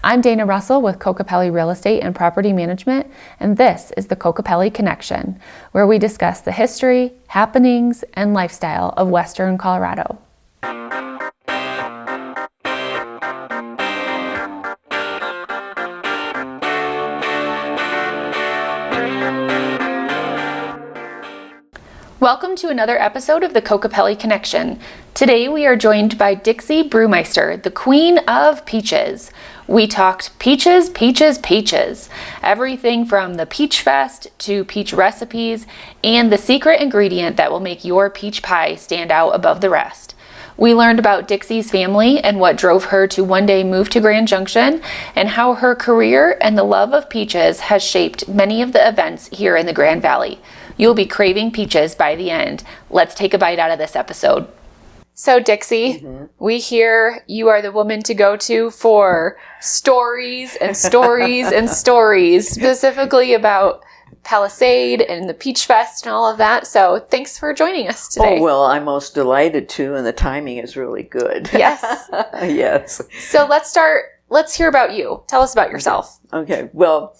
I'm Dana Russell with Kokopelli Real Estate and Property Management, and this is the Kokopelli Connection, where we discuss the history, happenings, and lifestyle of Western Colorado. Welcome to another episode of the Kokopelli Connection. Today we are joined by Dixie Burmeister, the Queen of Peaches. We talked peaches, peaches, peaches. Everything from the Peach Fest to peach recipes and the secret ingredient that will make your peach pie stand out above the rest. We learned about Dixie's family and what drove her to one day move to Grand Junction, and how her career and the love of peaches has shaped many of the events here in the Grand Valley. You'll be craving peaches by the end. Let's take a bite out of this episode. So Dixie, we hear you are the woman to go to for stories and stories and stories, specifically about Palisade and the Peach Fest and all of that. So thanks for joining us today. Oh, well, I'm most delighted to, and the timing is really good. Yes. Yes. So let's hear about you. Tell us about yourself. Okay. Well,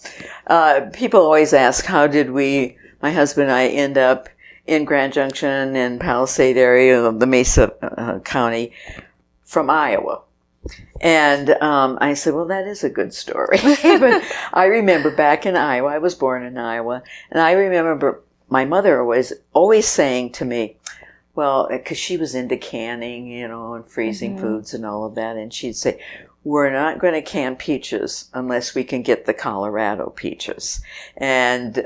people always ask, how did my husband and I end up in Grand Junction and Palisade area of the Mesa County from Iowa. And I said, well, that is a good story. But I remember back in Iowa, I was born in Iowa, and I remember my mother always saying to me, well, because she was into canning, and freezing foods and all of that, and she'd say, we're not going to can peaches unless we can get the Colorado peaches. And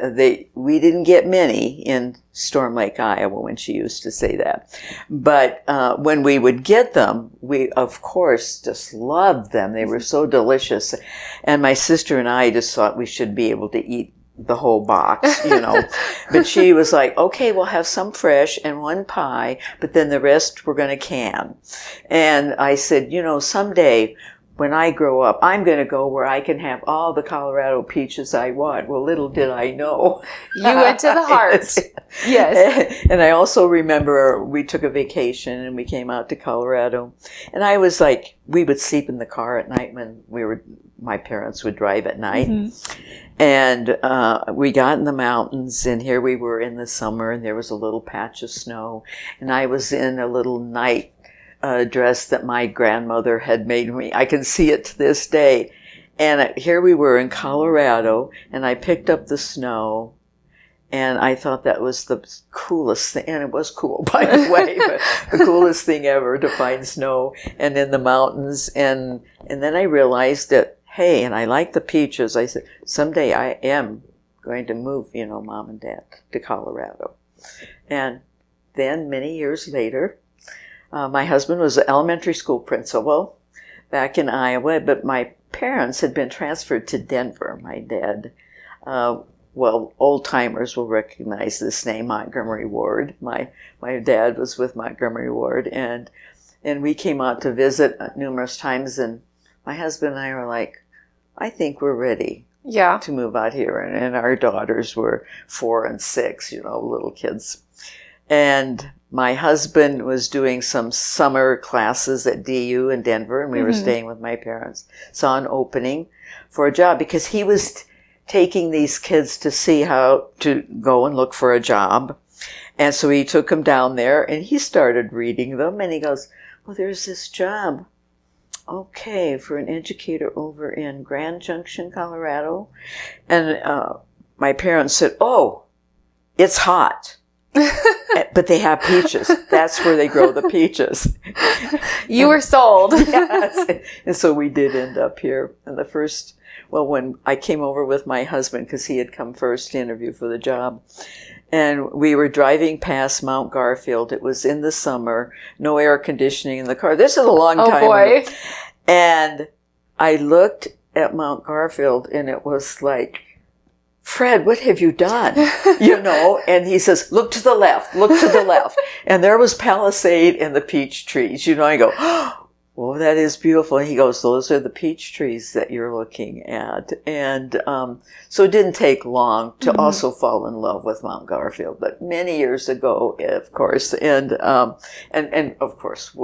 we didn't get many in Storm Lake, Iowa, when she used to say that. But when we would get them, we, of course, just loved them. They were so delicious. And my sister and I just thought we should be able to eat the whole box, But she was like, okay, we'll have some fresh and one pie, but then the rest we're going to can. And I said, someday when I grow up, I'm going to go where I can have all the Colorado peaches I want. Well, little did I know. You went to the heart. Yes. And I also remember we took a vacation and we came out to Colorado. And I was like, we would sleep in the car at night when my parents would drive at night. And we got in the mountains, and here we were in the summer, and there was a little patch of snow. And I was in a little night dress that my grandmother had made me. I can see it to this day. And here we were in Colorado, and I picked up the snow, and I thought that was the coolest thing. And it was cool, by the way, but the coolest thing ever to find snow and in the mountains. And then I realized that, hey, and I like the peaches. I said, someday I am going to move, Mom and Dad, to Colorado. And then many years later, my husband was an elementary school principal back in Iowa, but my parents had been transferred to Denver. My dad, old-timers will recognize this name, Montgomery Ward. My dad was with Montgomery Ward, and we came out to visit numerous times, and my husband and I were like, I think we're ready to move out here. And our daughters were 4 and 6, little kids. And my husband was doing some summer classes at DU in Denver, and we were staying with my parents. Saw an opening for a job because he was taking these kids to see how to go and look for a job. And so he took them down there, and he started reading them, and he goes, well, there's this job. Okay, for an educator over in Grand Junction, Colorado. And my parents said, oh, it's hot. But they have peaches. That's where they grow the peaches. You were sold. Yes. And so we did end up here. And when I came over with my husband, because he had come first to interview for the job, and we were driving past Mount Garfield. It was in the summer, no air conditioning in the car. This is a long time ago. Oh, boy. And I looked at Mount Garfield, and it was like, Fred, what have you done? And he says, look to the left, look to the left. And there was Palisade and the peach trees. I go, oh, that is beautiful. And he goes, those are the peach trees that you're looking at. And so it didn't take long to also fall in love with Mount Garfield, but many years ago, of course. And of course,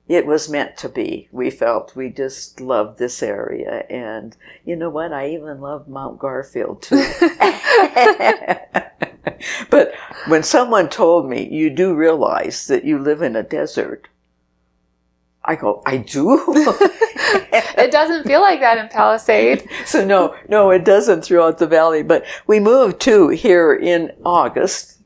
it was meant to be. We felt we just loved this area. And you know what? I even love Mount Garfield too. But when someone told me, you do realize that you live in a desert, I go, I do? It doesn't feel like that in Palisade. So no, it doesn't throughout the valley. But we moved too here in August,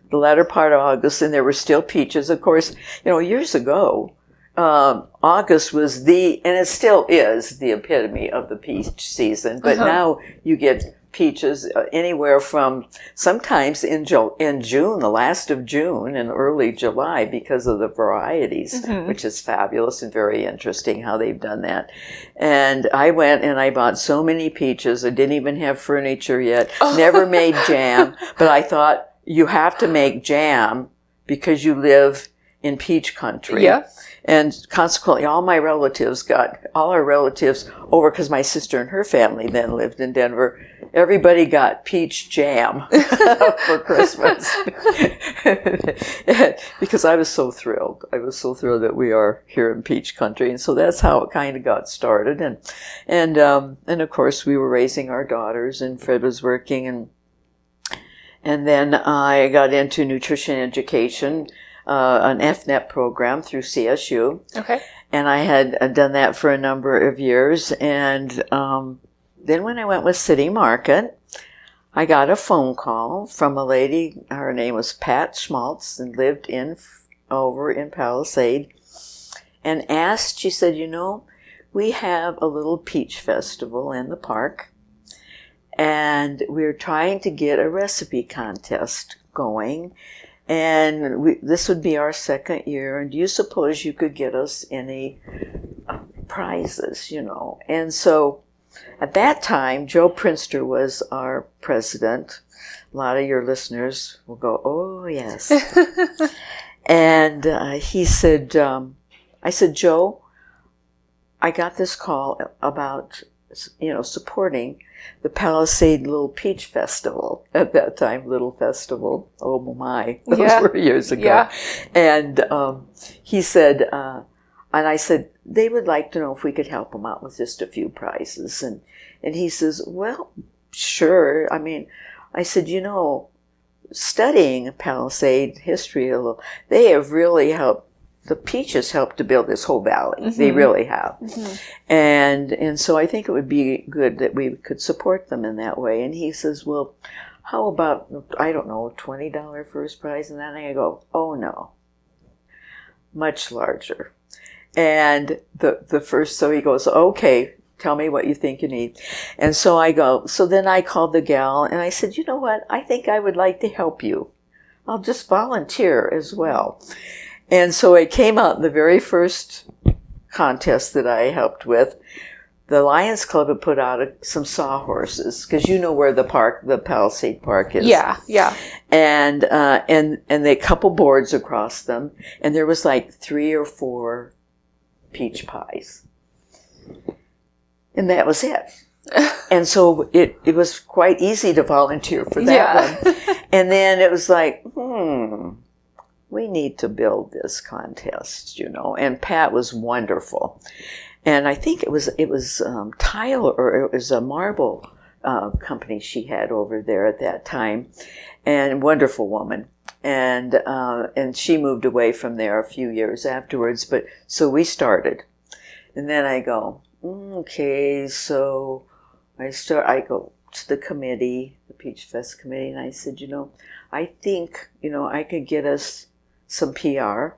the latter part of August, and there were still peaches. Of course, years ago, August was and it still is, the epitome of the peach season. But now you get peaches anywhere from sometimes in June, the last of June, and early July because of the varieties, which is fabulous and very interesting how they've done that. And I went and I bought so many peaches. I didn't even have furniture yet. Never made jam, but I thought you have to make jam because you live in peach country. Yeah. And consequently, all our relatives over, because my sister and her family then lived in Denver, everybody got peach jam for Christmas. Because I was so thrilled. I was so thrilled that we are here in peach country. And so that's how it kind of got started. And of course, we were raising our daughters, and Fred was working. And then I got into nutrition education, an FNEP program through CSU. Okay. And I had done that for a number of years. And then when I went with City Market, I got a phone call from a lady. Her name was Pat Schmaltz and lived over in Palisade. And asked, she said, we have a little peach festival in the park. And we're trying to get a recipe contest going. And this would be our second year. And do you suppose you could get us any prizes, And so at that time, Joe Prinster was our president. A lot of your listeners will go, oh, yes. And he said, I said, Joe, I got this call about, supporting the Palisade Little Peach Festival at that time, Little Festival. Oh my, those were years ago. Yeah. And he said, and I said, they would like to know if we could help them out with just a few prizes. And he says, well, sure. I mean, I said, studying Palisade history a little, they have really helped. The peaches helped to build this whole valley. They really have. And so I think it would be good that we could support them in that way. And he says, well, how about, I don't know, $20 first prize? And then I go, oh no, much larger. And the first, so he goes, okay, tell me what you think you need. And so I go, so then I called the gal and I said, you know what? I think I would like to help you. I'll just volunteer as well. And so it came out in the very first contest that I helped with. The Lions Club had put out some sawhorses, because where the Palisade Park is. Yeah. And they couple boards across them, and there was like 3 or 4 peach pies. And that was it. And so it was quite easy to volunteer for that one. And then it was like, we need to build this contest, And Pat was wonderful. And I think it was tile, or it was a marble company she had over there at that time. And wonderful woman. And she moved away from there a few years afterwards. But so we started. And then I go, okay, so I go to the committee, the Peach Fest committee, and I said, I think, I could get us some PR.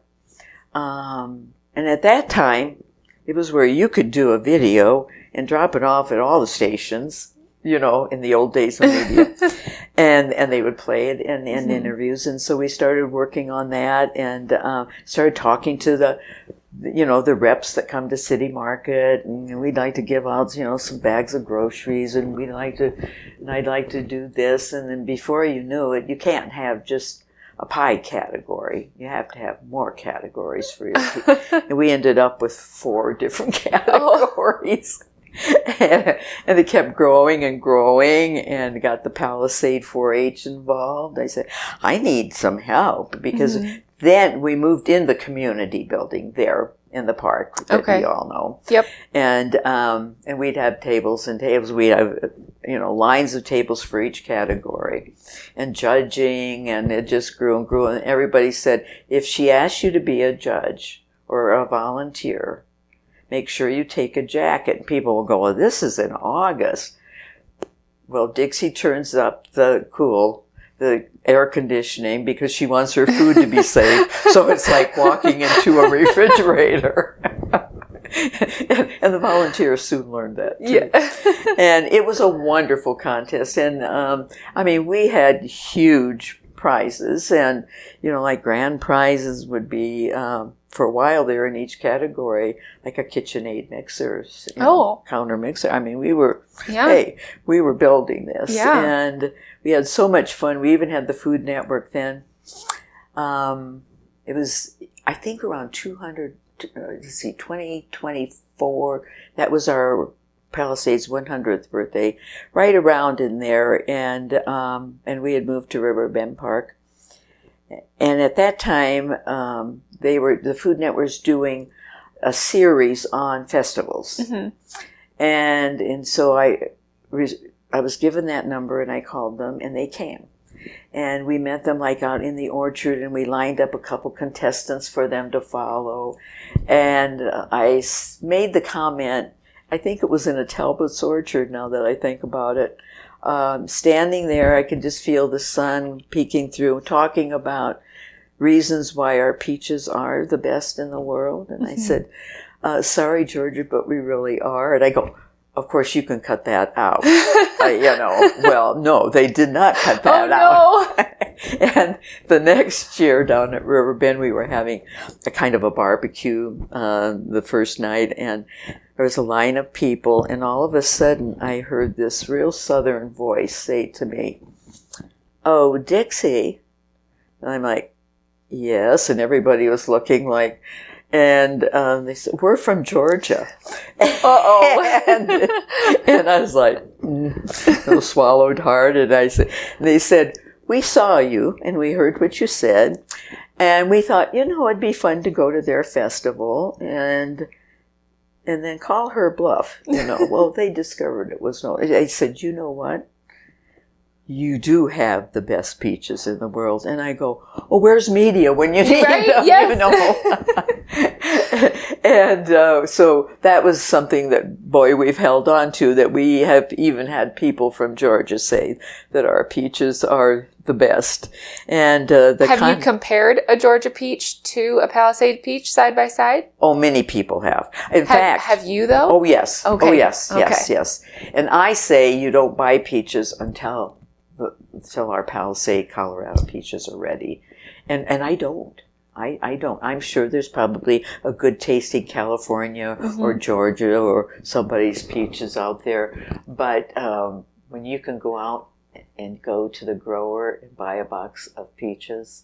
And at that time, it was where you could do a video and drop it off at all the stations, in the old days of media. and they would play it in interviews. And so we started working on that and started talking to the reps that come to City Market, and we'd like to give out, some bags of groceries, and I'd like to do this. And then before you knew it, you can't have just a pie category. You have to have more categories for your and we ended up with 4 different categories. And they kept growing and growing, and got the Palisade 4-H involved. I said, I need some help, because then we moved in the community building there in the park that we all know. Yep. And we'd have tables and tables. We'd have, lines of tables for each category and judging, and it just grew and grew. And everybody said, if she asks you to be a judge or a volunteer, make sure you take a jacket. And people will go, well, this is in August. Well, Dixie turns up the air conditioning because she wants her food to be safe. So it's like walking into a refrigerator. And the volunteers soon learned that too. Yeah. And it was a wonderful contest. And we had huge prizes, and like grand prizes would be for a while there in each category, like a KitchenAid mixer, counter mixer. We were we were building this, and we had so much fun. We even had the Food Network then. It was, I think, around 2024. That was our Palisades 100th birthday, right around in there, and we had moved to Riverbend Park. And at that time, the Food Network was doing a series on festivals, and so I was given that number, and I called them, and they came. And we met them like out in the orchard, and we lined up a couple contestants for them to follow. And I made the comment, I think it was in a Talbot's orchard now that I think about it. Standing there, I could just feel the sun peeking through, talking about reasons why our peaches are the best in the world. And I said, sorry, Georgia, but we really are. And I go, of course, you can cut that out. Well, no, they did not cut that out. And the next year down at Riverbend, we were having a kind of a barbecue the first night, and there was a line of people, and all of a sudden I heard this real southern voice say to me, "Oh, Dixie." And I'm like, yes, and everybody was looking like, and they said, "We're from Georgia." and I was like, swallowed hard, and they said, "We saw you, and we heard what you said, and we thought, it'd be fun to go to their festival, and then call her bluff, Well, they discovered it was no. I said, "You know what? You do have the best peaches in the world." And I go, "Oh, where's media when you need them?" Yes. And so that was something that, boy, we've held on to, that we have even had people from Georgia say that our peaches are the best. And have you compared a Georgia peach to a Palisade peach side by side? Oh, many people have. In fact, have you though? Oh, yes. Okay. Oh, yes. Yes. And I say you don't buy peaches until our Palisade, Colorado peaches are ready. And I don't. I don't. I'm sure there's probably a good tasting California or Georgia or somebody's peaches out there. But when you can go out and go to the grower and buy a box of peaches,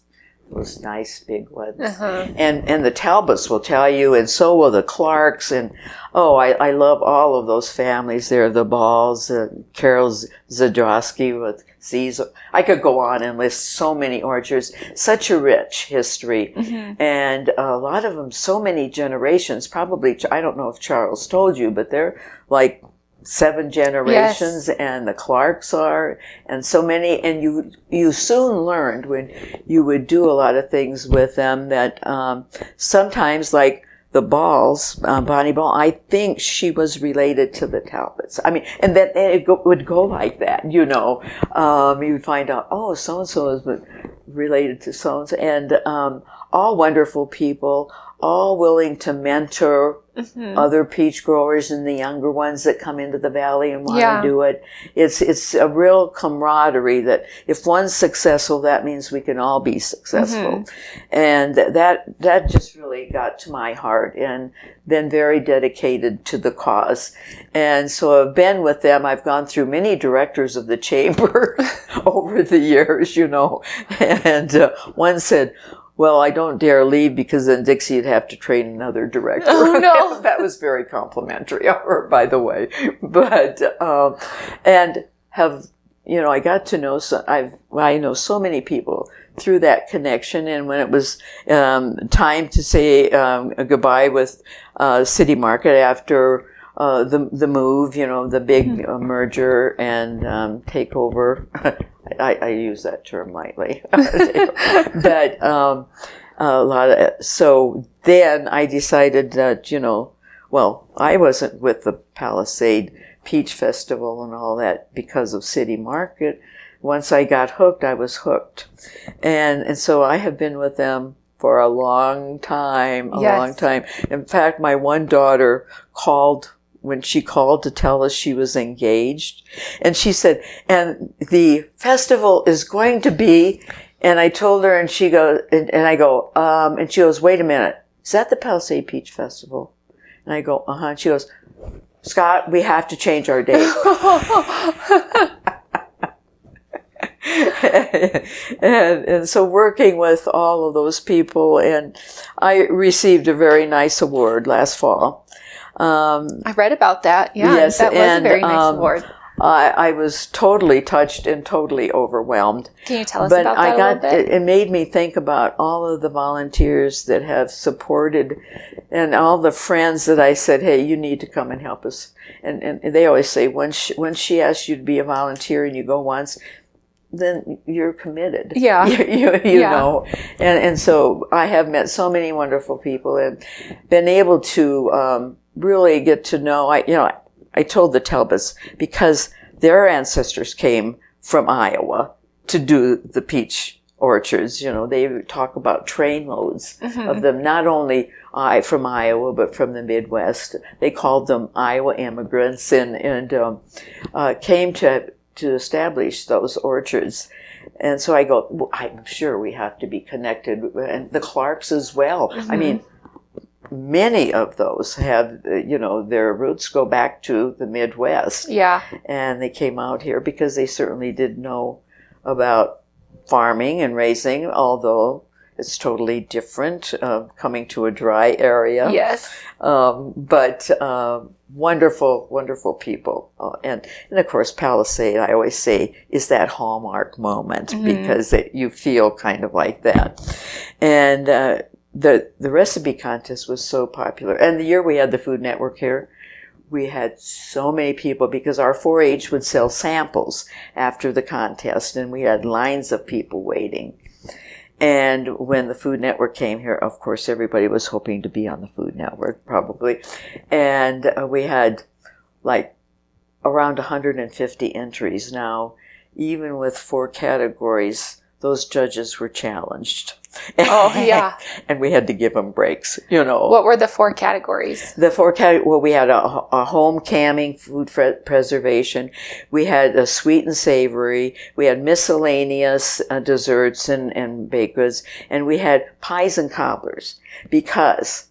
those nice big ones. And the Talbots will tell you, and so will the Clarks, and I love all of those families there, the Balls, Carol Zadrowski with Z's. I could go on and list so many orchards, such a rich history, and a lot of them, so many generations, probably, I don't know if Charles told you, but they're like 7 generations, and the Clarks are, and so many, and you soon learned when you would do a lot of things with them that sometimes, like the Balls, Bonnie Ball, I think she was related to the Talbots. And that it would go like that, you'd find out, so-and-so is related to so-and-so, and all wonderful people, all willing to mentor other peach growers and the younger ones that come into the valley and want to do it. It's a real camaraderie that if one's successful, that means we can all be successful. And that just really got to my heart, and been very dedicated to the cause. And so I've been with them. I've gone through many directors of the chamber over the years, and one said, "Well, I don't dare leave because then Dixie would have to train another director." Oh, no. That was very complimentary of her, by the way. But, and have, I got to know, I know so many people through that connection. And when it was time to say goodbye with City Market after the move, you know, the big merger and takeover. I use that term lightly, but a lot of it. So then I decided that, you know, well, I wasn't with the Palisade Peach Festival and all that because of City Market. Once I got hooked, I was hooked, and so I have been with them for a long time, long time. In fact, my one daughter called. When she called to tell us she was engaged. And she said, and the festival is going to be, and I told her, and she goes, and I go, and she goes, wait a minute, is that the Palisade Peach Festival? And I go, uh-huh. And she goes, Scott, we have to change our date. and so working with all of those people, and I received a very nice award last fall. I read about that. Yeah, yes, that was a very nice award. I was totally touched and totally overwhelmed. Can you tell us about that a little bit? It made me think about all of the volunteers that have supported, and all the friends that I said, hey, you need to come and help us. And they always say, when she asks you to be a volunteer and you go once, then you're committed. Yeah. You know. And so I have met so many wonderful people and been able to really get to know. I told the Talbots, because their ancestors came from Iowa to do the peach orchards. You know, they talk about trainloads of them, not only from Iowa, but from the Midwest. They called them Iowa immigrants and came to establish those orchards. And so I go, well, I'm sure we have to be connected, and the Clarks as well. I mean, many of those have, their roots go back to the Midwest. Yeah. And they came out here because they certainly did know about farming and raising, although it's totally different coming to a dry area. Yes. But wonderful, wonderful people. And of course, Palisade, I always say, is that hallmark moment because you feel kind of like that. And the recipe contest was so popular. And the year we had the Food Network here, we had so many people because our 4-H would sell samples after the contest, and we had lines of people waiting. And when the Food Network came here, of course, everybody was hoping to be on the Food Network, probably. And we had like around 150 entries. Now, even with 4 categories, those judges were challenged. Oh, yeah. And we had to give them breaks, What were the 4 categories? The 4 categories, well, we had a home camming, food preservation. We had a sweet and savory. We had miscellaneous desserts and baked goods. And we had pies and cobblers. Because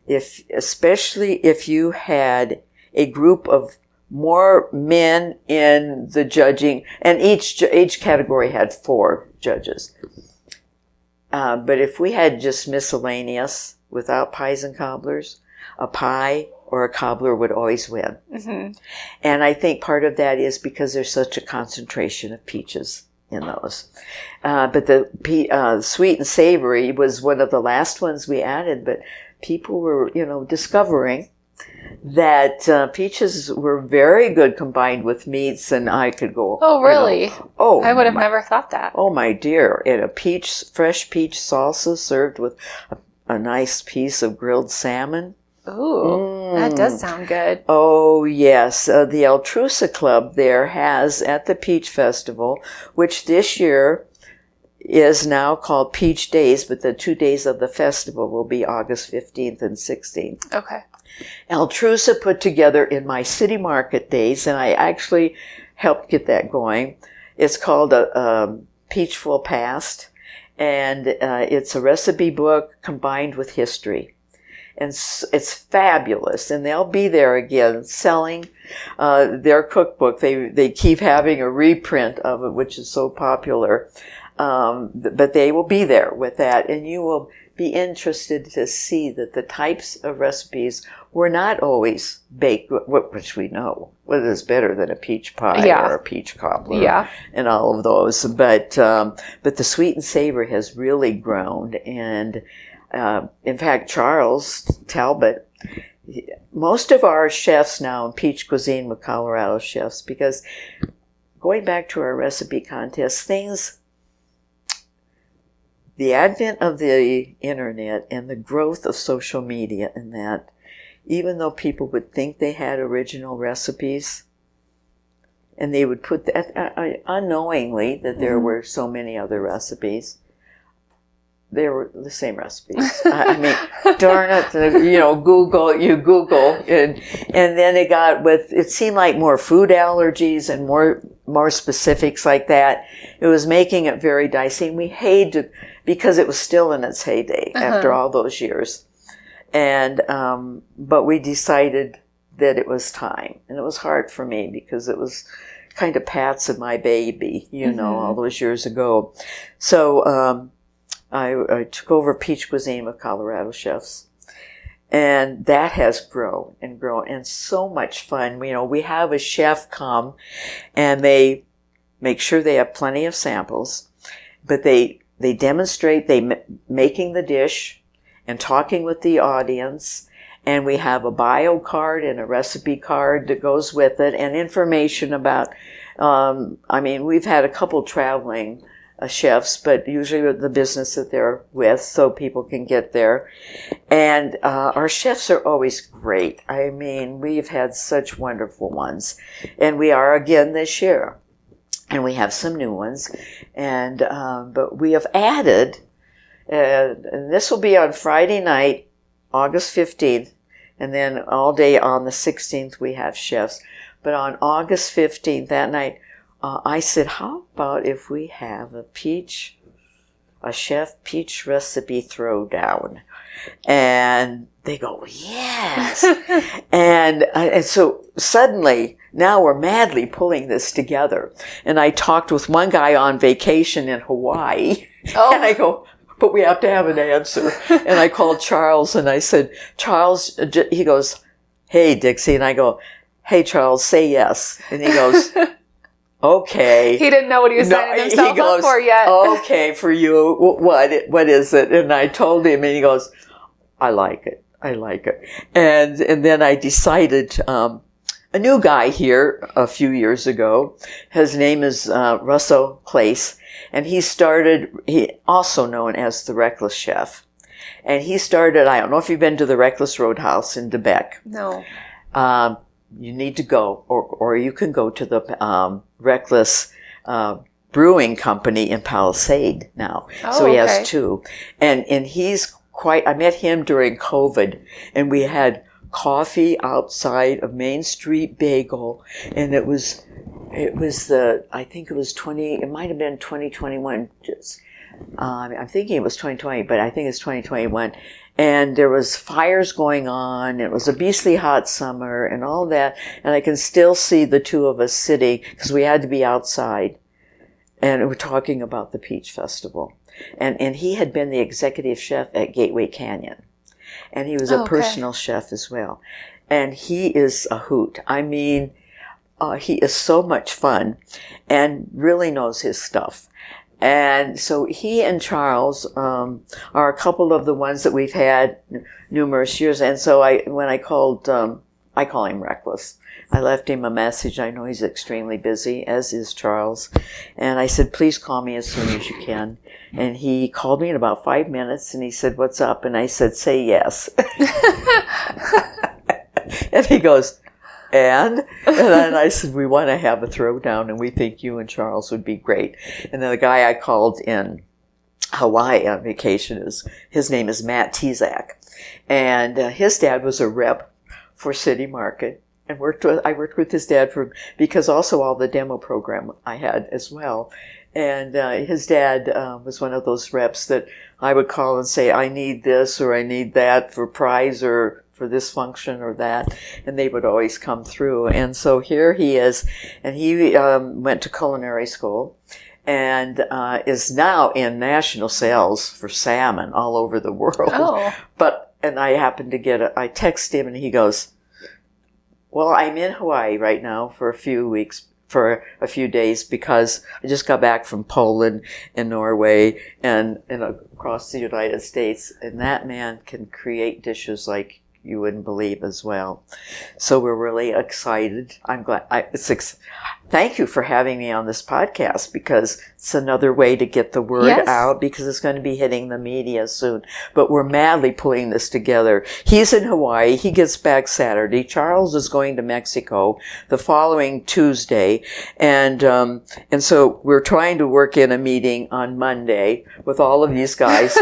especially if you had a group of more men in the judging, and each category had 4 judges. But if we had just miscellaneous without pies and cobblers, a pie or a cobbler would always win. And I think part of that is because there's such a concentration of peaches in those. But the sweet and savory was one of the last ones we added, but people were, discovering that peaches were very good combined with meats, and I could go. Oh, really? I would have never thought that. Oh, my dear! And a fresh peach salsa served with a nice piece of grilled salmon. Ooh, that does sound good. Oh, yes. The Altrusa Club there has at the Peach Festival, which this year is now called Peach Days, but the 2 days of the festival will be August 15th and 16th. Okay. Altrusa put together in my City Market days, and I actually helped get that going. It's called a Peachful Past, and it's a recipe book combined with history. And it's fabulous, and they'll be there again selling their cookbook. They keep having a reprint of it, which is so popular. But they will be there with that, and you will be interested to see that the types of recipes were not always baked, which we know what is better than a peach pie or a peach cobbler and all of those. But the sweet and savor has really grown. And in fact, Charles Talbot, most of our chefs now in peach cuisine with Colorado chefs, because going back to our recipe contest, the advent of the internet and the growth of social media and that, even though people would think they had original recipes, and they would put that unknowingly that there were so many other recipes, they were the same recipes. I mean, darn it, Google, and then it got it seemed like more food allergies and more specifics like that. It was making it very dicey, and we hated, because it was still in its heyday after all those years. And, but we decided that it was time, and it was hard for me because it was kind of Pat's and my baby, all those years ago. So, I took over Peach Cuisine with Colorado chefs, and that has grown and grown, and so much fun. We have a chef come, and they make sure they have plenty of samples, but they demonstrate making the dish and talking with the audience, and we have a bio card and a recipe card that goes with it, and information about. We've had a couple traveling chefs, but usually with the business that they're with, so people can get there. And our chefs are always great. I mean, we've had such wonderful ones, and we are again this year, and we have some new ones. And but we have added, and this will be on Friday night, August 15th, and then all day on the 16th we have chefs. But on August 15th, that night, I said, how about if we have a chef peach recipe throwdown? And they go, yes. and so suddenly, now we're madly pulling this together. And I talked with one guy on vacation in Hawaii. Oh. And I go, but we have to have an answer. And I called Charles and I said, Charles, he goes, hey, Dixie. And I go, hey, Charles, say yes. And he goes, okay. He didn't know what he was signing himself up for yet. Okay, for you, what is it? And I told him, and he goes, I like it. And then I decided, a new guy here a few years ago, his name is Russell Place, and he also known as the Reckless Chef. And he started, I don't know if you've been to the Reckless Roadhouse in Debec. No. You need to go, or you can go to the Reckless Brewing Company in Palisade now. Oh, so he has two. And he's I met him during COVID, and we had coffee outside of Main Street Bagel, and it might have been 2021. I'm thinking it was 2020, but I think it's 2021. And there was fires going on. It was a beastly hot summer and all that. And I can still see the two of us sitting, because we had to be outside. And we're talking about the Peach Festival. And he had been the executive chef at Gateway Canyon. And he was a personal chef as well. And he is a hoot. I mean, he is so much fun and really knows his stuff. And so he and Charles are a couple of the ones that we've had numerous years. And so when I called, I call him Reckless. I left him a message. I know he's extremely busy, as is Charles. And I said, please call me as soon as you can. And he called me in about 5 minutes, and he said, what's up? And I said, say yes. And he goes, and then I said, we want to have a throwdown, and we think you and Charles would be great. And then the guy I called in Hawaii on vacation, his name is Matt Tezak. And his dad was a rep for City Market. And I worked with his dad because also all the demo program I had as well. And his dad was one of those reps that I would call and say, I need this or I need that for prize or for this function or that. And they would always come through. And so here he is. And he went to culinary school and is now in national sales for salmon all over the world. Oh. But and I happened to I text him, and he goes, well, I'm in Hawaii right now for a few days, because I just got back from Poland and Norway and across the United States, and that man can create dishes like you wouldn't believe as well. So we're really excited. I'm glad. Thank you for having me on this podcast, because it's another way to get the word out, because it's going to be hitting the media soon. But we're madly pulling this together. He's in Hawaii. He gets back Saturday. Charles is going to Mexico the following Tuesday. And so we're trying to work in a meeting on Monday with all of these guys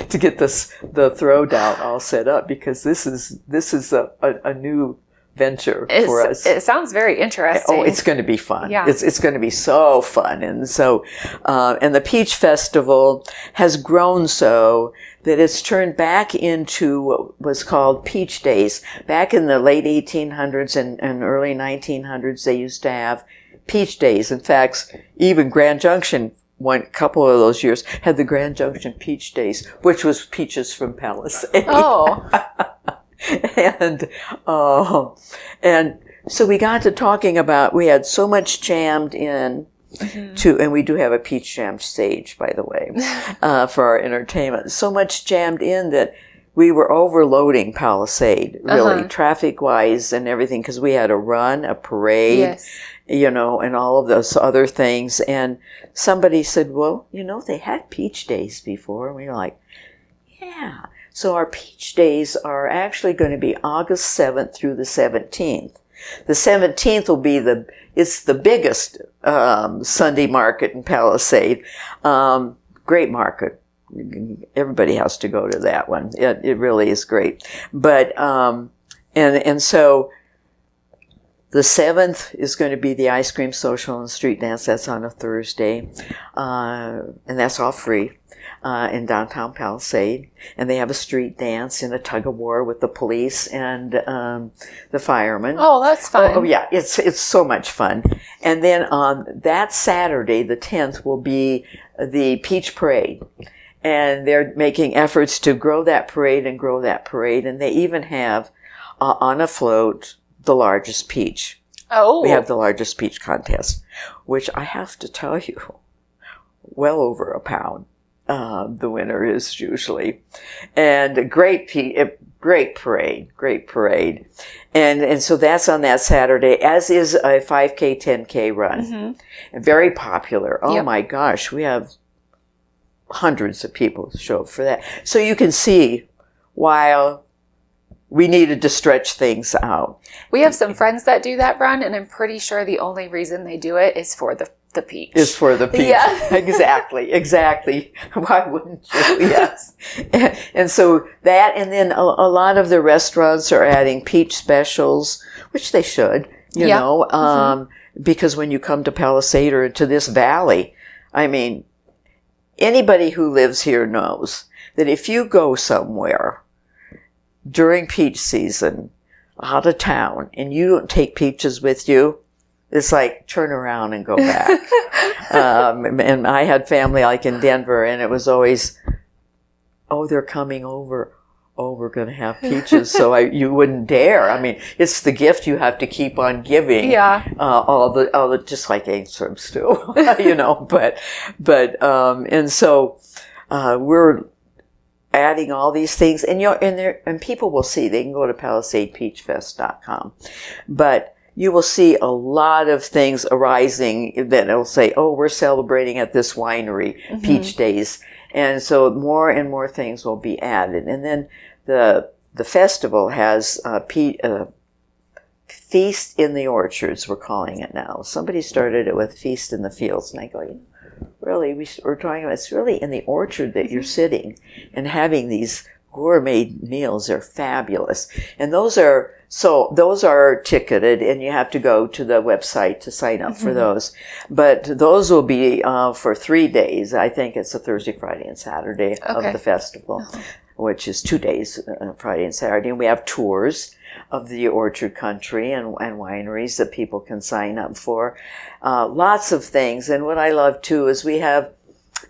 to get the throwdown all set up, because this is a new venture for us. It sounds very interesting. Oh, it's going to be fun. Yeah. It's going to be so fun. And so, and the Peach Festival has grown so that it's turned back into what was called Peach Days. Back in the late 1800s and early 1900s, they used to have Peach Days. In fact, even Grand Junction, one couple of those years, had the Grand Junction Peach Days, which was peaches from Palisade. Oh. And so we got to talking about, we had so much jammed in and we do have a peach jam stage, by the way, for our entertainment. So much jammed in that we were overloading Palisade, really, traffic-wise and everything, because we had a run, a parade, and all of those other things. And somebody said, well, they had Peach Days before. And we were like, yeah. So our Peach Days are actually going to be August 7th through the 17th. The 17th will be it's the biggest Sunday market in Palisade. Great market. Everybody has to go to that one. It really is great. But and so the 7th is going to be the ice cream social and street dance. That's on a Thursday, and that's all free. In downtown Palisade, and they have a street dance and a tug of war with the police and the firemen. Oh, that's fun. Oh yeah, it's so much fun. And then on that Saturday, the 10th, will be the Peach Parade, and they're making efforts to grow that parade, and they even have on a float the largest peach. Oh, we have the largest peach contest, which I have to tell you, well over a pound. The winner is usually, and a great parade, and so that's on that Saturday, as is a 5K, 10K run, and very popular. Oh my gosh, we have hundreds of people show up for that. So you can see why we needed to stretch things out. We have some friends that do that run, and I'm pretty sure the only reason they do it is for the peach. Is for the peach. Yeah. Exactly. Why wouldn't you? Yes. And so that, and then a lot of the restaurants are adding peach specials, which they should, because when you come to Palisade or to this valley, I mean, anybody who lives here knows that if you go somewhere during peach season, out of town, and you don't take peaches with you, it's like, turn around and go back. And I had family like in Denver, and it was always, oh, they're coming over. Oh, we're going to have peaches. So you wouldn't dare. I mean, it's the gift you have to keep on giving. Yeah. All the just like egg stew, and so we're adding all these things, and people will see. They can go to PalisadePeachFest.com, but you will see a lot of things arising that will say, oh, we're celebrating at this winery, Peach Days. And so more and more things will be added. And then the festival has Feast in the Orchards, we're calling it now. Somebody started it with Feast in the Fields. And I go, really, we're talking about, it's really in the orchard that you're sitting and having these gourmet meals. They're fabulous. And those are ticketed, and you have to go to the website to sign up for those. But those will be for 3 days. I think it's a Thursday, Friday, and Saturday of the festival, which is 2 days, Friday and Saturday. And we have tours of the orchard country and wineries that people can sign up for. Lots of things. And what I love, too, is we have,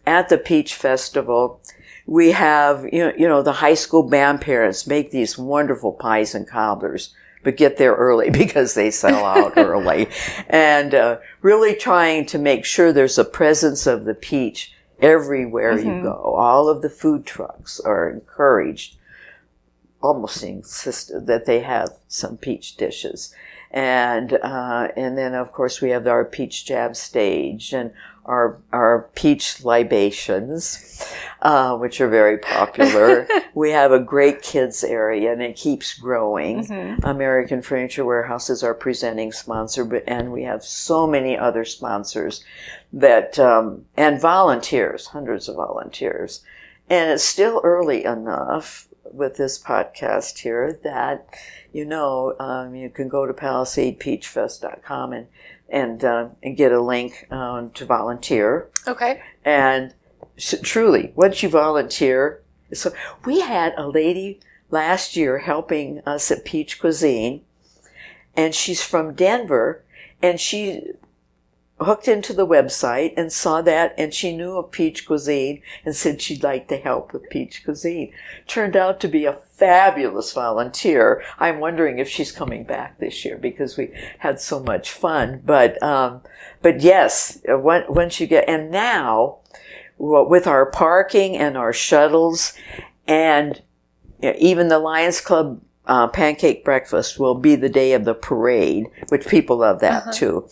at the Peach Festival, We have, the high school band parents make these wonderful pies and cobblers, but get there early because they sell out early. And really trying to make sure there's a presence of the peach everywhere you go. All of the food trucks are encouraged, almost insisted, that they have some peach dishes. And then, of course, we have our peach jam stage and our peach libations, which are very popular. We have a great kids area, and it keeps growing. American Furniture Warehouse is our presenting sponsor, and we have so many other sponsors that and volunteers, hundreds of volunteers. And it's still early enough with this podcast here that you can go to PalisadePeachFest.com and get a link to volunteer. Okay. And truly, once you volunteer, so we had a lady last year helping us at Peach Cuisine, and she's from Denver, and she hooked into the website and saw that, and she knew of Peach Cuisine and said she'd like to help with Peach Cuisine. Turned out to be a fabulous volunteer. I'm wondering if she's coming back this year because we had so much fun. But yes, once you get, and now with our parking and our shuttles, and even the Lions Club pancake breakfast will be the day of the parade, which people love that too.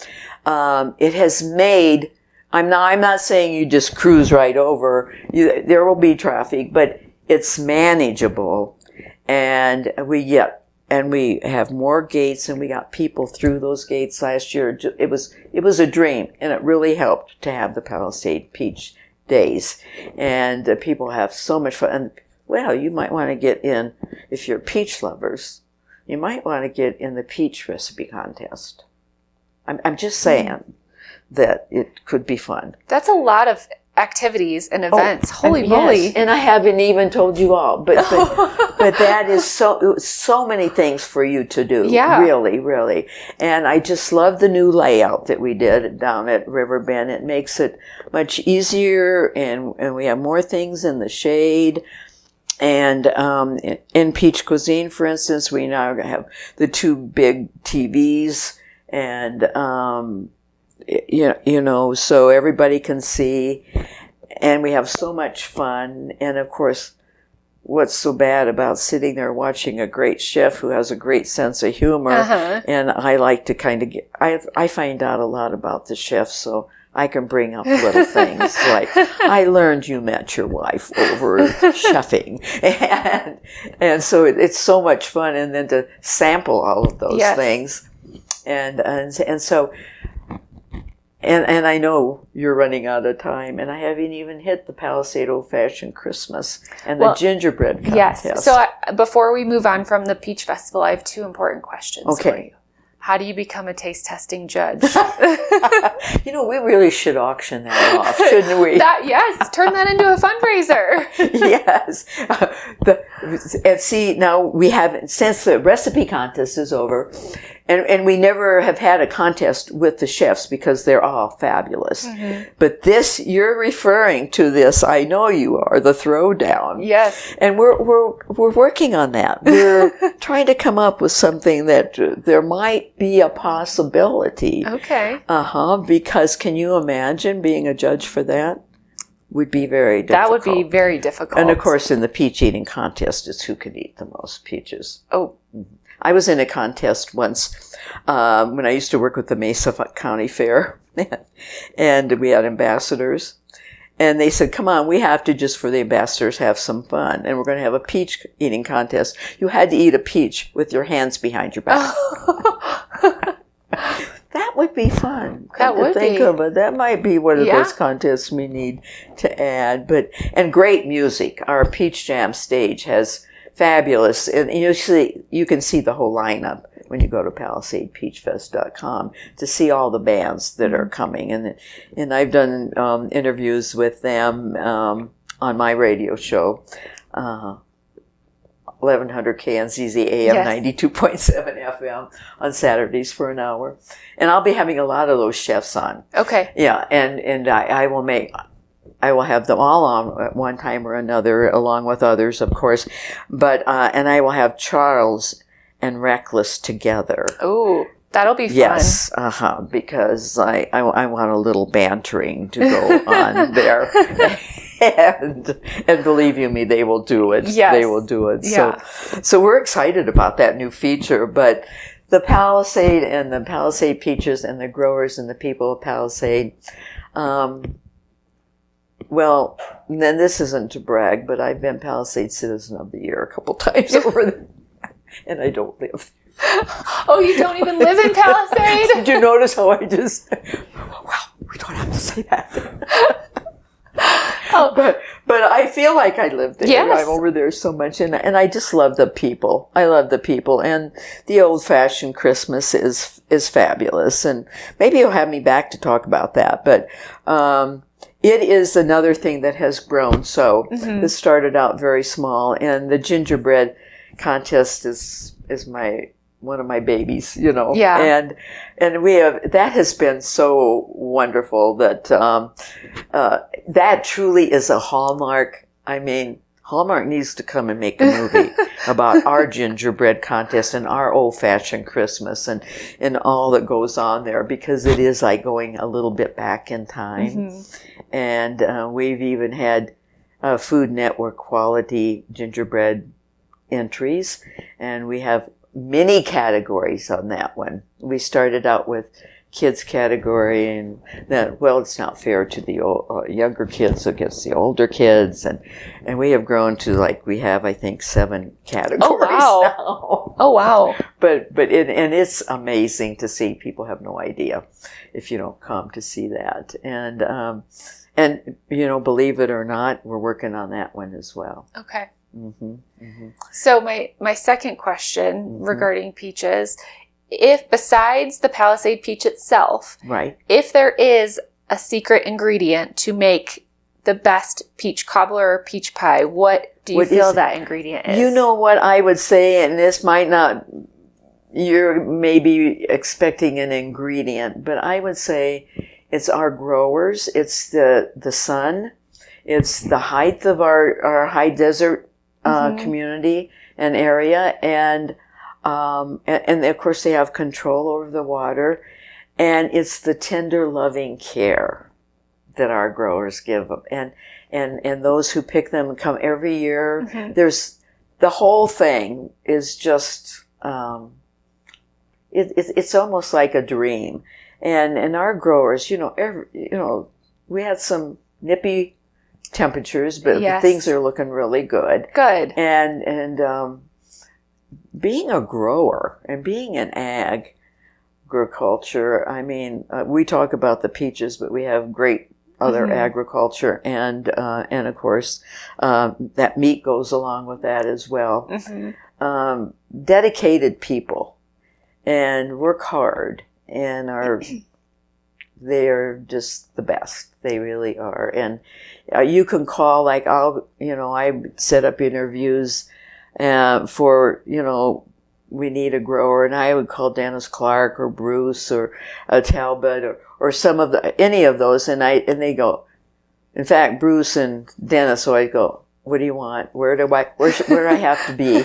It has made, I'm not saying you just cruise right over. There will be traffic, but it's manageable. And we have more gates, and we got people through those gates last year. It was a dream, and it really helped to have the Palisade Peach Days. And people have so much fun. And, well, you might want to get in, if you're peach lovers, you might want to get in the peach recipe contest. I'm just saying that it could be fun. That's a lot of activities and events. Holy moly. Yes, and I haven't even told you all, but that is so many things for you to do. Yeah. Really, really. And I just love the new layout that we did down at Riverbend. It makes it much easier, and we have more things in the shade. And in Peach Cuisine, for instance, we now have the 2 big TVs, and so everybody can see, and we have so much fun. And of course, what's so bad about sitting there watching a great chef who has a great sense of humor? And I like to kind of I find out a lot about the chef, so I can bring up little things like, I learned you met your wife over chefing. And so it's so much fun. And then to sample all of those things. And so, and I know you're running out of time, and I haven't even hit the Palisade Old Fashioned Christmas and the gingerbread contest. Yes. So before we move on from the Peach Festival, I have 2 important questions for you. How do you become a taste testing judge? We really should auction that off, shouldn't we? Yes, turn that into a fundraiser. Yes. And see, now we haven't, since the recipe contest is over, and we never have had a contest with the chefs because they're all fabulous. But this, you're referring to this, I know you are, the throwdown. Yes. And we're working on that. We're trying to come up with something that there might be a possibility. Okay. Because can you imagine being a judge for that? Would be very difficult. That would be very difficult. And of course, in the peach eating contest, it's who can eat the most peaches. Oh. I was in a contest once when I used to work with the Mesa County Fair, and we had ambassadors. And they said, come on, we have to, just for the ambassadors, have some fun. And we're going to have a peach eating contest. You had to eat a peach with your hands behind your back. That would be fun. That would be. That might be one of those contests we need to add. And great music. Our Peach Jam stage has fabulous, and you can see the whole lineup when you go to PalisadePeachFest.com to see all the bands that are coming. And I've done interviews with them on my radio show, 1100 KNZZ AM, 92.7 FM on Saturdays for an hour. And I'll be having a lot of those chefs on. Okay. Yeah, and I will make I will have them all on at one time or another, along with others, of course. But and I will have Charles and Reckless together. Oh, that'll be fun. Yes, because I want a little bantering to go on there. And believe you me, they will do it. Yes. They will do it. Yeah. So we're excited about that new feature. But the Palisade and the Palisade Peaches and the growers and the people of Palisade, well, then this isn't to brag, but I've been Palisade Citizen of the Year a couple times over there, and I don't live. Oh, you don't even live in Palisade? Did you notice how I just, well, we don't have to say that. Oh. But I feel like I live there. Yes. I'm over there so much, and I just love the people. I love the people, and the old-fashioned Christmas is fabulous. And maybe you'll have me back to talk about that. But it is another thing that has grown. So this started out very small, and the gingerbread contest is one of my babies, Yeah. And we have, that has been so wonderful that, that truly is a hallmark. I mean, Hallmark needs to come and make a movie about our gingerbread contest and our old-fashioned Christmas and all that goes on there, because it is like going a little bit back in time. And we've even had Food Network quality gingerbread entries, and we have many categories on that one. We started out with kids category, and that, well, it's not fair to the younger kids against the older kids, and we have grown to, like, we have, I think, 7 categories now. Oh wow. But it's amazing to see. People have no idea if you don't come to see that. And believe it or not, we're working on that one as well. Okay. So my second question regarding peaches, if besides the Palisade peach itself, right, if there is a secret ingredient to make the best peach cobbler or peach pie, what do you feel that ingredient is? You know what I would say, and this might not, you're maybe expecting an ingredient, but I would say it's our growers, it's the sun, it's the height of our high desert community and area, and of course they have control over the water, and it's the tender, loving care that our growers give them, and those who pick them come every year. There's the whole thing is just it's almost like a dream, and our growers, we had some nippy temperatures, but things are looking really good. Good. And being a grower and being an agriculture, I mean, we talk about the peaches, but we have great other agriculture, and of course that meat goes along with that as well. Dedicated people and work hard and they're just the best. They really are. And you can call, like, I set up interviews for, we need a grower, and I would call Dennis Clark or Bruce or Talbot or some of any of those, and they go, in fact, Bruce and Dennis, so I go, what do you want? Where do I have to be?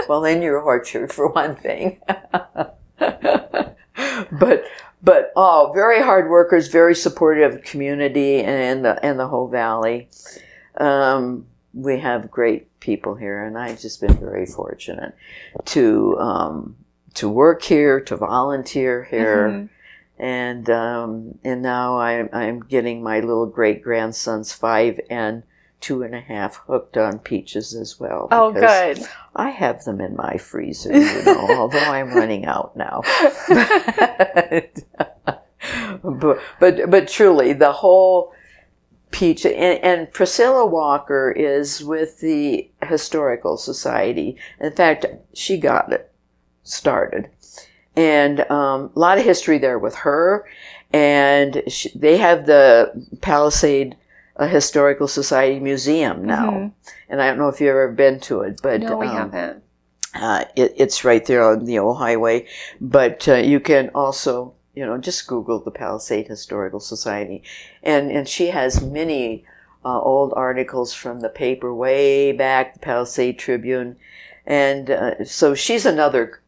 Well, in your orchard, for one thing. But very hard workers, very supportive community, and the whole valley. We have great people here, and I've just been very fortunate to work here, to volunteer here, and now I'm getting my little great grandsons 5 and 2.5 hooked on peaches as well. Oh, good. I have them in my freezer, although I'm running out now. But truly, the whole peach, and Priscilla Walker is with the Historical Society. In fact, she got it started. And a lot of history there with her. And they have the Palisade Historical Society Museum now. And I don't know if you've ever been to it, but no, we haven't. It's right there on the old highway. But you can also, just Google the Palisade Historical Society. And she has many old articles from the paper way back, the Palisade Tribune. And so she's another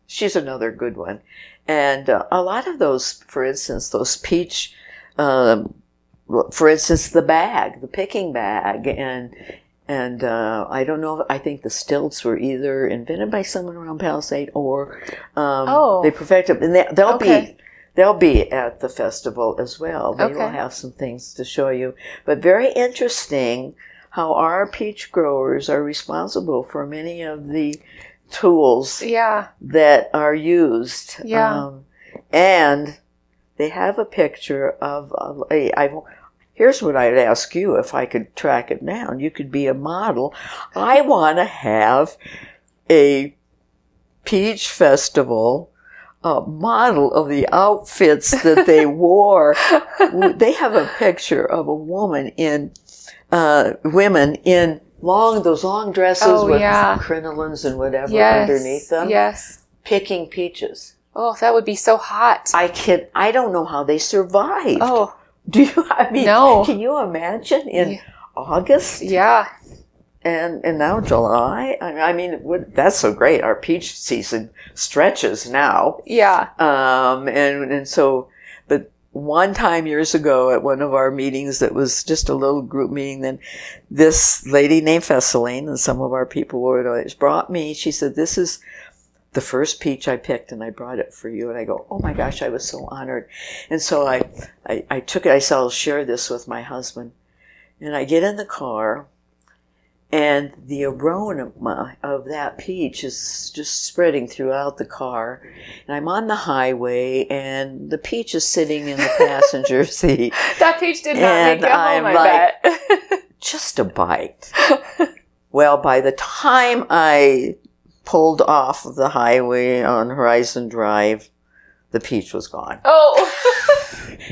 good one. And a lot of those, for instance, those peach, for instance, the picking bag, and I don't know, I think the stilts were either invented by someone around Palisade or they perfected them. And they'll be at the festival as well. They will have some things to show you. But very interesting how our peach growers are responsible for many of the tools that are used. And they have a picture of here's what I'd ask you if I could track it down. You could be a model. I want to have a peach festival model of the outfits that they wore. They have a picture of a woman women in those long dresses with crinolines and whatever underneath them. Yes. Picking peaches. Oh, that would be so hot. I don't know how they survived. Oh. Do you? I mean, no. Can you imagine in August? Yeah. And now July? I mean, that's so great. Our peach season stretches now. Yeah. And so, but one time years ago at one of our meetings that was just a little group meeting, then this lady named Fesseline and some of our people brought me, she said, this is the first peach I picked and I brought it for you. And I go, oh my gosh, I was so honored. And so I took it, I said, I'll share this with my husband. And I get in the car and the aroma of that peach is just spreading throughout the car. And I'm on the highway and the peach is sitting in the passenger seat. That peach did not make it home, I bet. Just a bite. Well, by the time I pulled off of the highway on Horizon Drive, the peach was gone. Oh!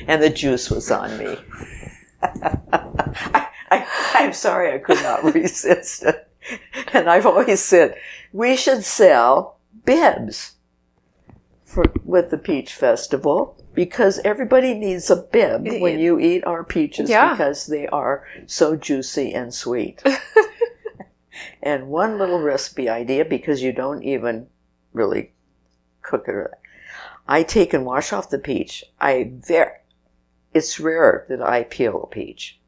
And the juice was on me. I'm sorry, I could not resist it. And I've always said, we should sell bibs with the Peach Festival because everybody needs a bib when you eat our peaches because they are so juicy and sweet. And one little recipe idea, because you don't even really cook it. I take and wash off the peach. It's rare that I peel a peach.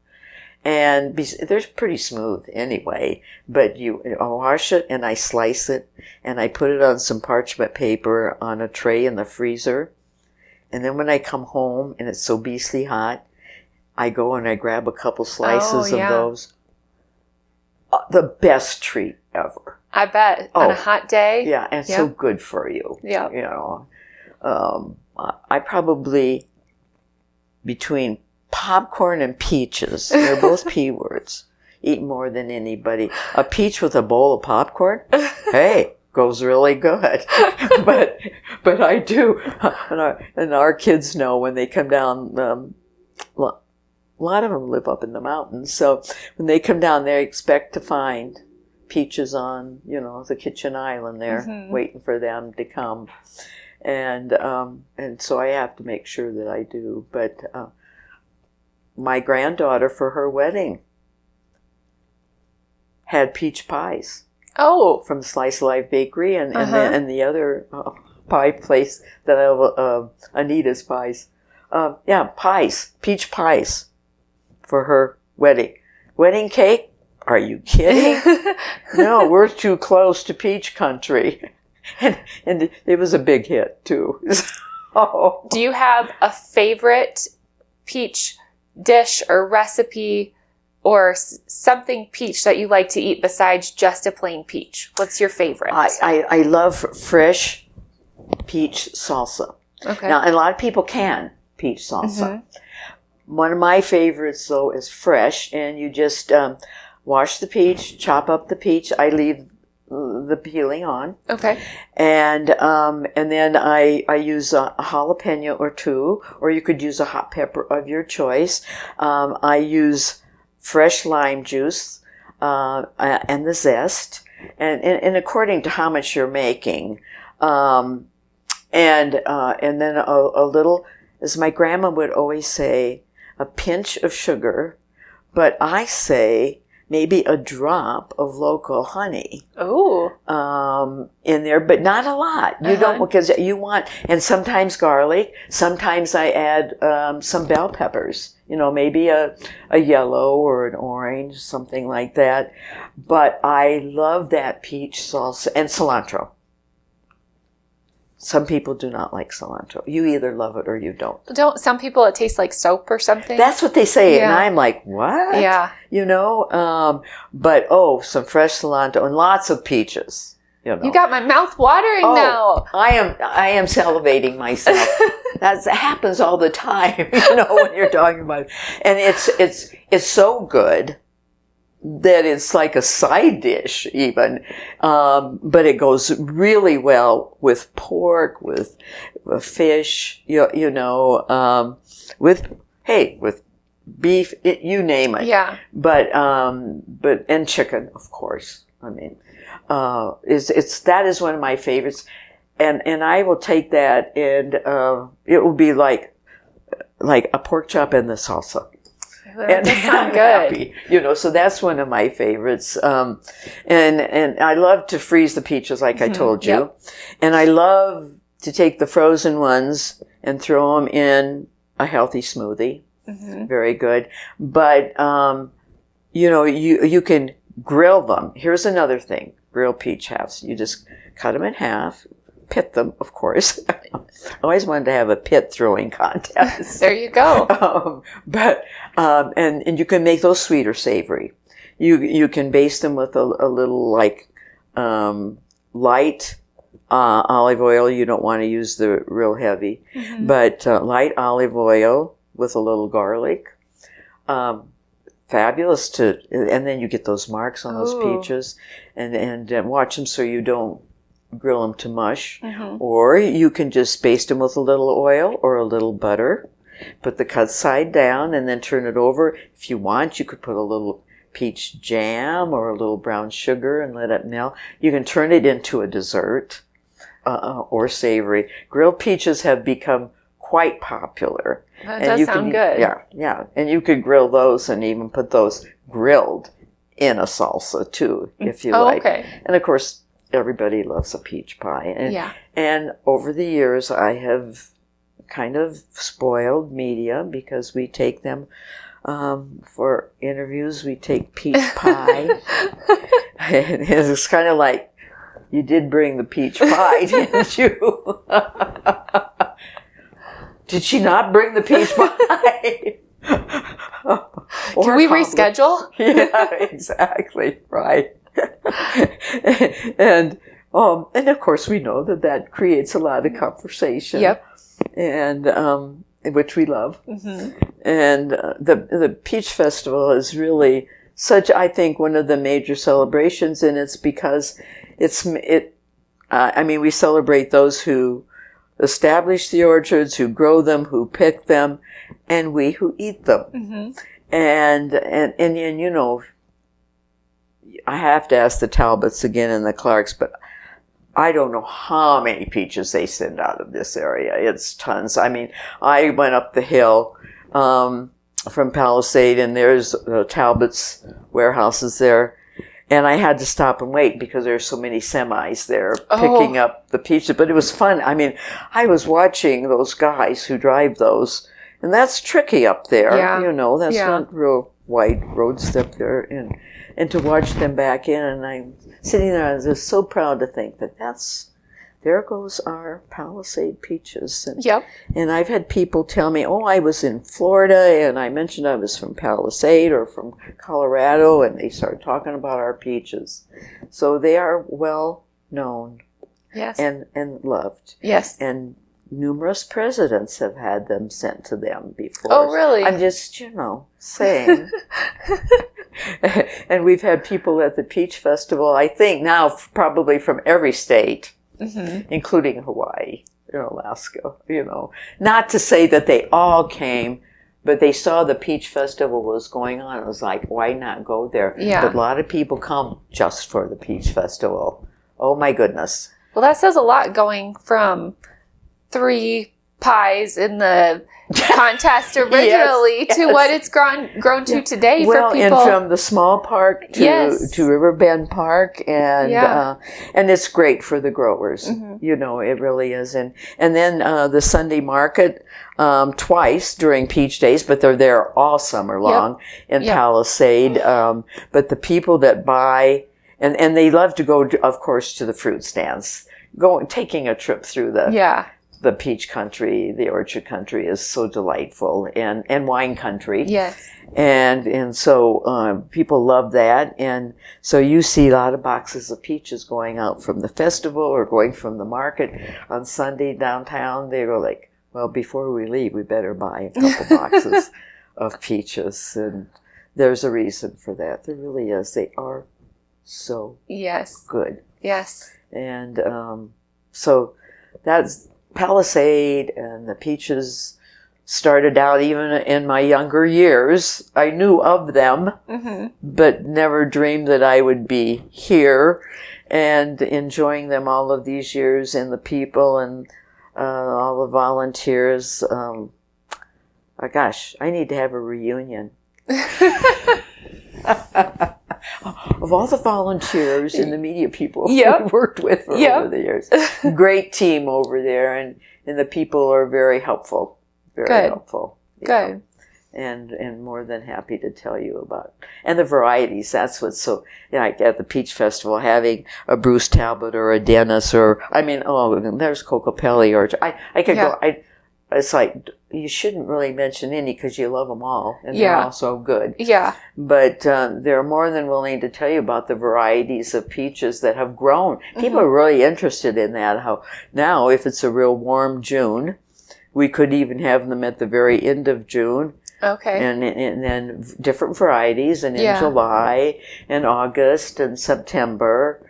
And they're pretty smooth anyway. But I wash it and I slice it and I put it on some parchment paper on a tray in the freezer. And then when I come home and it's so beastly hot, I go and I grab a couple slices of those. The best treat ever. I bet. On a hot day. Yeah, and so good for you. Yeah. You know, I probably, between popcorn and peaches, they're both P words, eat more than anybody. A peach with a bowl of popcorn, hey, goes really good. but I do, and our kids know when they come down. A lot of them live up in the mountains, so when they come down, they expect to find peaches on, the kitchen island there, waiting for them to come, and so I have to make sure that I do. But my granddaughter, for her wedding, had peach pies. Oh, from Slice Life Bakery and the other pie place that Anita's Pies. Pies, peach pies. For her wedding. Wedding cake? Are you kidding? No, we're too close to peach country. And it was a big hit, too. Do you have a favorite peach dish or recipe or something peach that you like to eat besides just a plain peach? What's your favorite? I love fresh peach salsa. Okay. Now, and a lot of people can peach salsa. One of my favorites, though, is fresh, and you just wash the peach, chop up the peach. I leave the peeling on. Okay. And then I use a jalapeno or two, or you could use a hot pepper of your choice. I use fresh lime juice and the zest, and according to how much you're making, and then a little is my grandma would always say a pinch of sugar, but I say maybe a drop of local honey. Oh. In there, but not a lot. You don't, because you want, and sometimes garlic. Sometimes I add some bell peppers. Maybe a yellow or an orange, something like that. But I love that peach salsa and cilantro. Some people do not like cilantro. You either love it or you don't. Don't some people, it tastes like soap or something? That's what they say, and I'm like, what? Yeah. But some fresh cilantro and lots of peaches. You got my mouth watering now. I am salivating myself. That happens all the time, when you're talking about it. And it's so good that it's like a side dish even. But it goes really well with pork, with fish, with beef, you name it. Yeah. But and chicken, of course. I mean, that is one of my favorites. And I will take that and it will be like a pork chop and the salsa. That does sound good. Happy, so that's one of my favorites. And I love to freeze the peaches, like I told you. Yep. And I love to take the frozen ones and throw them in a healthy smoothie. Mm-hmm. Very good. But, you can grill them. Here's another thing. Grilled peach halves. You just cut them in half. Pit them, of course. I always wanted to have a pit throwing contest. There you go. And you can make those sweet or savory. You can baste them with a little light olive oil. You don't want to use the real heavy, but light olive oil with a little garlic. Fabulous and then you get those marks on those peaches, and watch them so you don't grill them to mush, or you can just baste them with a little oil or a little butter. Put the cut side down and then turn it over. If you want, you could put a little peach jam or a little brown sugar and let it melt. You can turn it into a dessert or savory. Grilled peaches have become quite popular. That does sound good. Yeah. And you could grill those and even put those grilled in a salsa too, if you like. Okay. And of course, everybody loves a peach pie. And over the years, I have kind of spoiled media because we take them for interviews. We take peach pie. And it's kind of like, you did bring the peach pie, didn't you? Did she not bring the peach pie? Can we reschedule? Yeah, exactly. Right. And of course we know that creates a lot of conversation. Yep. And which we love. Mm-hmm. And the Peach Festival is really such, I think, one of the major celebrations, and it's because we celebrate those who establish the orchards, who grow them, who pick them, and we who eat them. Mm-hmm. And I have to ask the Talbots again and the Clarks, but I don't know how many peaches they send out of this area. It's tons. I mean, I went up the hill from Palisade, and there's Talbot's warehouses there. And I had to stop and wait because there's so many semis there picking up the peaches. But it was fun. I mean, I was watching those guys who drive those, and that's tricky up there. Yeah. That's not real wide roads up there. And to watch them back in, and I'm sitting there, I was just so proud to think there goes our Palisade peaches. And I've had people tell me, I was in Florida, and I mentioned I was from Palisade or from Colorado, and they started talking about our peaches. So they are well known. Yes. And loved. Yes. And numerous presidents have had them sent to them before. Oh, really? I'm just, saying. And we've had people at the Peach Festival, I think now probably from every state, including Hawaii and Alaska, Not to say that they all came, but they saw the Peach Festival was going on. It was like, why not go there? Yeah. But a lot of people come just for the Peach Festival. Oh, my goodness. Well, that says a lot, going from 3 pies in the contest originally to what it's grown to today for people. And from the small park to Riverbend Park, and it's great for the growers. You know, it really is. And then the Sunday market twice during Peach Days, but they're there all summer long in Palisade. But the people that buy, and they love to go, of course, to the fruit stands. Taking a trip through the peach country, the orchard country is so delightful, and wine country. Yes. And so people love that. And so you see a lot of boxes of peaches going out from the festival or going from the market on Sunday downtown. They go like, well, before we leave, we better buy a couple boxes of peaches. And there's a reason for that. There really is. They are so good. Yes. And so that's Palisade, and the peaches started out even in my younger years. I knew of them, but never dreamed that I would be here and enjoying them all of these years, and the people and all the volunteers. Gosh, I need to have a reunion. Of all the volunteers and the media people we worked with over the years. Great team over there, and the people are very helpful. Very helpful. Good. And more than happy to tell you about. And the varieties, that's what's so, like at the Peach Festival, having a Bruce Talbot or a Dennis, or, there's Cocopelli, or, I could go, it's like, you shouldn't really mention any because you love them all, and they're all so good. Yeah. But they're more than willing to tell you about the varieties of peaches that have grown. People are really interested in that. How now, if it's a real warm June, we could even have them at the very end of June. Okay. And then different varieties, and in July and August and September.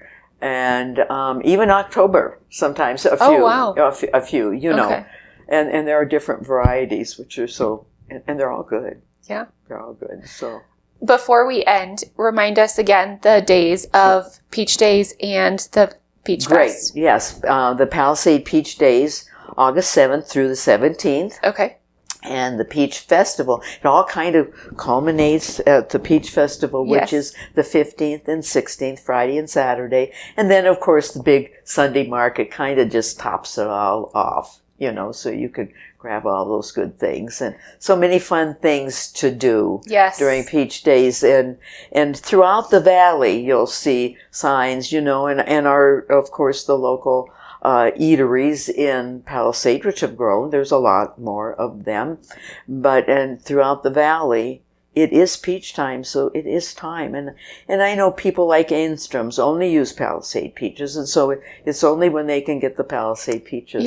And even October, sometimes a few. Oh, wow. A few, you know. Okay. And there are different varieties, which are so, and they're all good. Yeah. They're all good. So before we end, remind us again the days of Peach Days and the Peach Fest. Great. Yes. The Palisade Peach Days, August 7th through the 17th. Okay. And the Peach Festival, it all kind of culminates at the Peach Festival, which is the 15th and 16th, Friday and Saturday. And then, of course, the big Sunday market kind of just tops it all off. You know, so you could grab all those good things, and so many fun things to do during Peach Days. And throughout the valley, you'll see signs, you know, and our, of course, the local eateries in Palisade, which have grown. There's a lot more of them. And throughout the valley, it is peach time, so it is time. And I know people like Ainstrom's only use Palisade peaches, and so it's only when they can get the Palisade peaches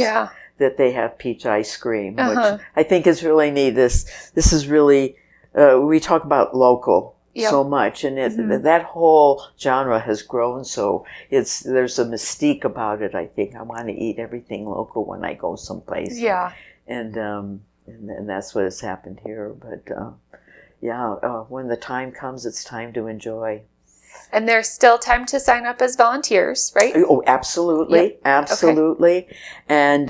that they have peach ice cream, which I think is really neat. This is really, we talk about local so much, and that whole genre has grown, so there's a mystique about it, I think. I want to eat everything local when I go someplace. Yeah. And that's what has happened here. But when the time comes, it's time to enjoy. And there's still time to sign up as volunteers, right? Oh, absolutely, yep. Absolutely. Okay. And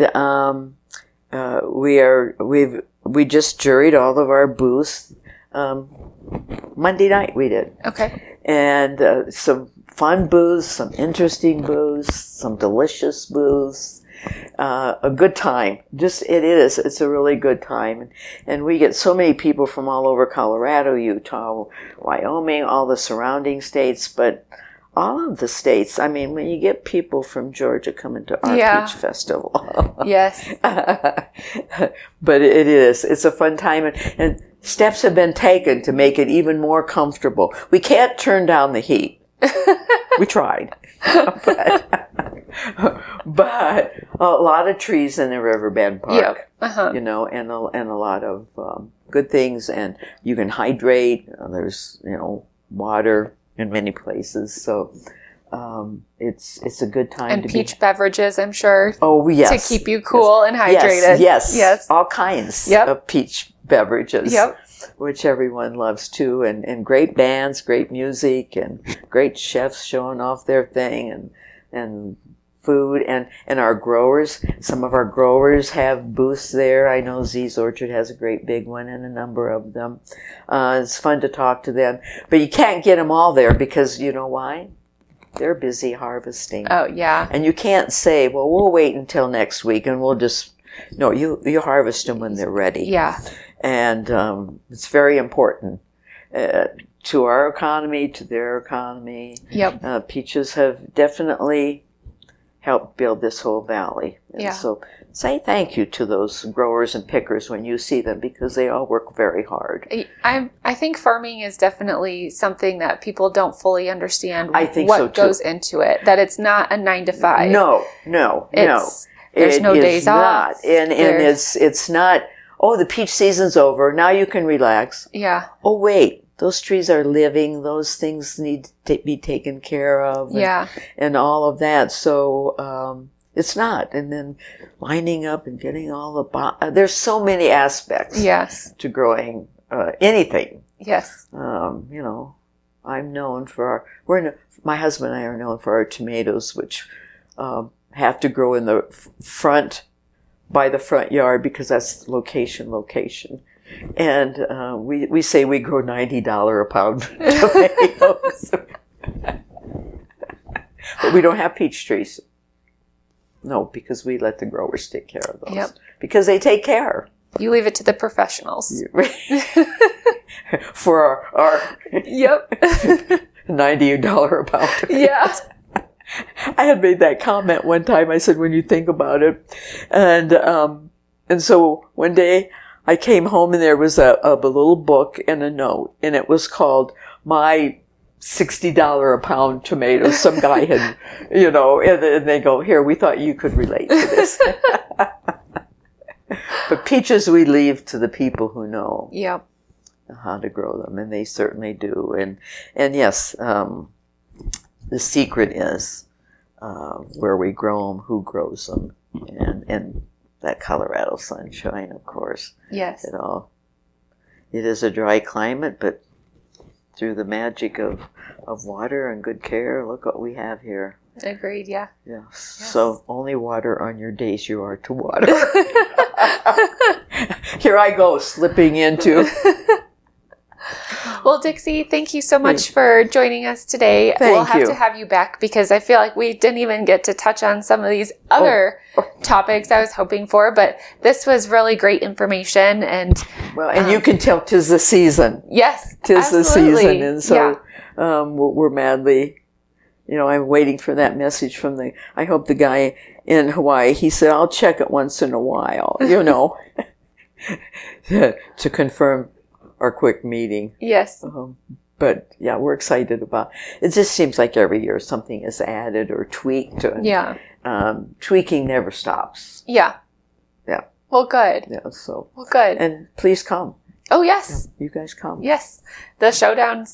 we just juried all of our booths. Monday night we did. Okay. And some fun booths, some interesting booths, some delicious booths. A good time. It's a really good time. And we get so many people from all over Colorado, Utah, Wyoming, all the surrounding states, but all of the states. I mean, when you get people from Georgia coming to our Peach Festival. Yes. But it's a fun time, and steps have been taken to make it even more comfortable. We can't turn down the heat. We tried. But a lot of trees in the Riverbend Park, you know, and a lot of good things, and you can hydrate. There's, you know, water in many places, so it's a good time. And peach beverages, I'm sure. Oh yes, to keep you cool and hydrated. Yes, all kinds of peach beverages. Yep. Which everyone loves too, and great bands, great music, and great chefs showing off their thing, and food, and our growers. Some of our growers have booths there. I know Z's Orchard has a great big one, and a number of them. It's fun to talk to them, but you can't get them all there because you know why? They're busy harvesting. Oh, yeah. And you can't say, well, we'll wait until next week and we'll just, no, you harvest them when they're ready. Yeah. And it's very important to our economy, to their economy. Yep. Peaches have definitely helped build this whole valley. And yeah. So say thank you to those growers and pickers when you see them, because they all work very hard. I think farming is definitely something that people don't fully understand. I think what so too. Goes into it. That it's not a 9 to 5. No. There's no days off. And it's not, oh, the peach season's over, now you can relax. Yeah. Oh, wait. Those trees are living. Those things need to be taken care of. And all of that. So it's not. And then lining up and getting all the... there's so many aspects to growing anything. Yes. I'm known for my husband and I are known for our tomatoes, which have to grow in the front, by the front yard, because that's location. And we say we grow $90 a pound tomatoes. But we don't have peach trees. No, because we let the growers take care of those. Yep. Because they take care. You leave it to the professionals. For our yep. $90 a pound tomatoes. Yeah. I had made that comment one time. I said, when you think about it. And so one day I came home and there was a little book and a note, and it was called My $60 a pound tomatoes. Some guy had, and they go, here, we thought you could relate to this. But peaches we leave to the people who know how to grow them, and they certainly do. And yes, the secret is where we grow them, who grows them, and that Colorado sunshine, of course. Yes. It is a dry climate, but through the magic of water and good care, look what we have here. Agreed, yeah. Yes. So only water on your days you are to water. Here I go, slipping into... Well, Dixie, thank you so much for joining us today. We'll have to have you back, because I feel like we didn't even get to touch on some of these other topics I was hoping for, but this was really great information. And you can tell 'tis the season. Yes, 'tis the season, and so we're madly, I'm waiting for that message from I hope the guy in Hawaii. He said, I'll check it once in a while, to confirm our quick meeting. Yes. But yeah, we're excited about it. Just seems like every year something is added or tweaked. Tweaking never stops. Yeah. Yeah. Well, good. Yeah. So. Well, good. And please come. Oh, yes. Yeah, you guys come. Yes. The showdown.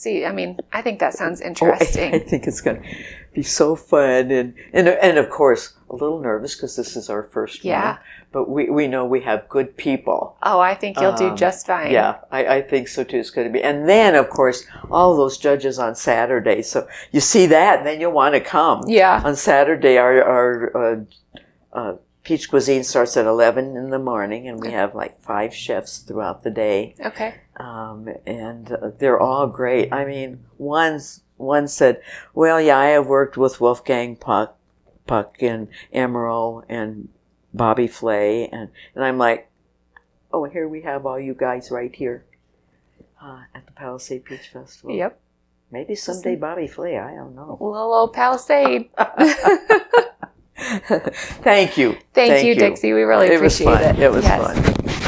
I think that sounds interesting. I think it's going to be so fun, and of course a little nervous because this is our first one. But we know we have good people. Oh, I think you'll do just fine. Yeah, I think so too. It's going to be. And then, of course, all those judges on Saturday. So you see that, and then you'll want to come. Yeah. On Saturday, our Peach Cuisine starts at 11 in the morning, and we have like 5 chefs throughout the day. Okay. And they're all great. I mean, one said, well, yeah, I have worked with Wolfgang Puck and Emerald and Bobby Flay, and I'm like, oh, here we have all you guys right here at the Palisade Peach Festival. Yep. Maybe someday Bobby Flay, I don't know. Little old Palisade. Thank you. Thank you, Dixie. We really appreciate it. It was fun.